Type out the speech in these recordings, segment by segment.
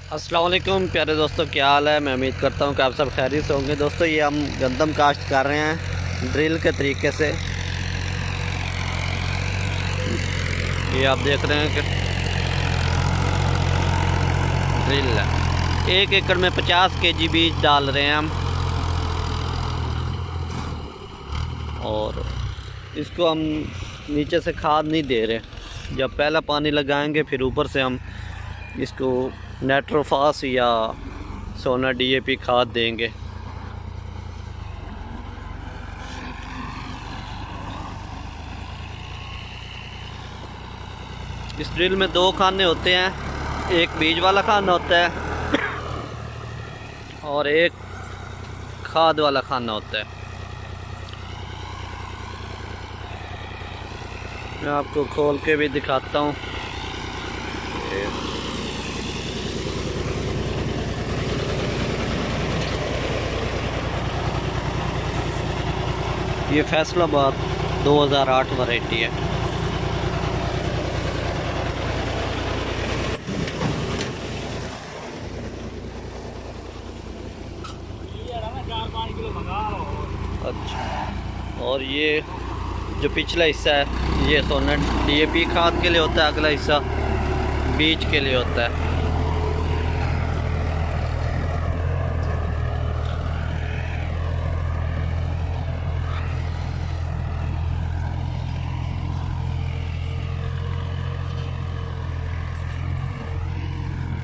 अस्सलाम वालेकुम प्यारे दोस्तों, क्या हाल है। मैं उम्मीद करता हूँ कि आप सब खैरियत से होंगे। दोस्तों ये हम गंदम काश्त कर रहे हैं ड्रिल के तरीके से। ये आप देख रहे हैं कि ड्रिल है। 1 एकड़ में 50 केजी बीज डाल रहे हैं हम, और इसको हम नीचे से खाद नहीं दे रहे। जब पहला पानी लगाएंगे फिर ऊपर से हम इसको नाइट्रोफास या सोना डीएपी खाद देंगे। इस ड्रिल में 2 खाने होते हैं, एक बीज वाला खाना होता है और एक खाद वाला खाना होता है। मैं आपको खोल के भी दिखाता हूँ। ये फैसलाबाद 2008 वैरायटी है। अच्छा, और ये जो पिछला हिस्सा है ये सोना डीएपी खाद के लिए होता है, अगला हिस्सा बीज के लिए होता है।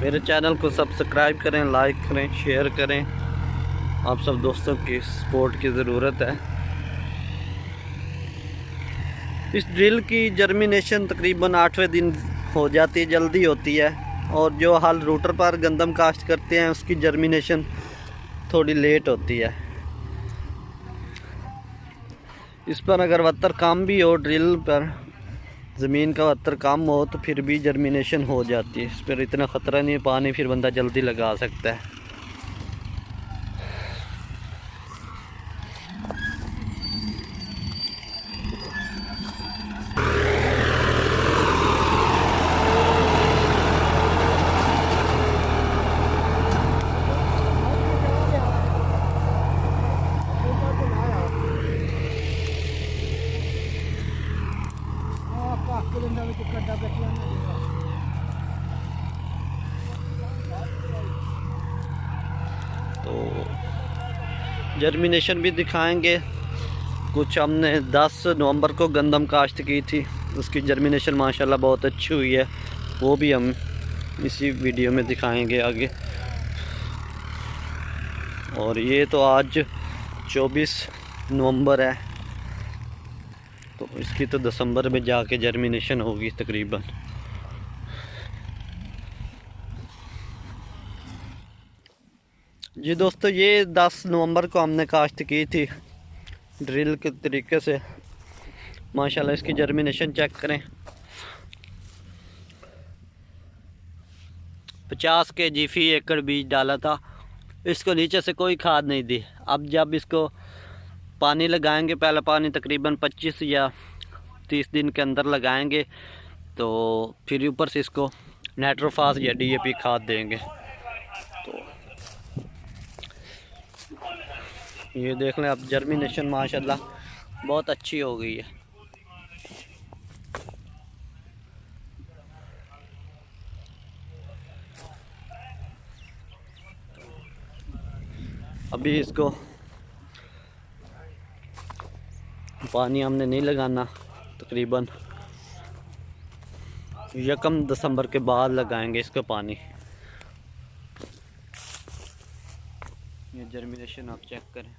मेरे चैनल को सब्सक्राइब करें, लाइक करें, शेयर करें। आप सब दोस्तों की सपोर्ट की ज़रूरत है। इस ड्रिल की जर्मिनेशन तकरीबन 8वें दिन हो जाती है, जल्दी होती है। और जो हाल रूटर पर गंदम काश्त करते हैं उसकी जर्मिनेशन थोड़ी लेट होती है। इस पर अगर वत्तर कम भी हो, ड्रिल पर ज़मीन का वत्तर कम हो तो फिर भी जर्मिनेशन हो जाती है। इस पर इतना ख़तरा नहीं है, पानी फिर बंदा जल्दी लगा सकता है। तो जर्मिनेशन भी दिखाएंगे। कुछ हमने 10 नवंबर को गंदम काश्त की थी, उसकी जर्मिनेशन माशाल्लाह बहुत अच्छी हुई है। वो भी हम इसी वीडियो में दिखाएंगे आगे। और ये तो आज 24 नवंबर है, तो इसकी तो दिसंबर में जाके जर्मिनेशन होगी तकरीबन। जी दोस्तों, ये 10 नवंबर को हमने काश्त की थी ड्रिल के तरीके से। माशाल्लाह इसकी जर्मिनेशन चेक करें। 50 केजी फी एकड़ बीज डाला था। इसको नीचे से कोई खाद नहीं दी। अब जब इसको पानी लगाएंगे, पहला पानी तकरीबन 25 या 30 दिन के अंदर लगाएंगे, तो फिर ऊपर से इसको नाइट्रोफास या डीएपी खाद देंगे। तो ये देख लें, अब जर्मिनेशन माशाल्लाह बहुत अच्छी हो गई है। अभी इसको पानी हमने नहीं लगाना, तकरीबन 1 दिसंबर के बाद लगाएंगे इसको पानी। ये जर्मिनेशन आप चेक करें।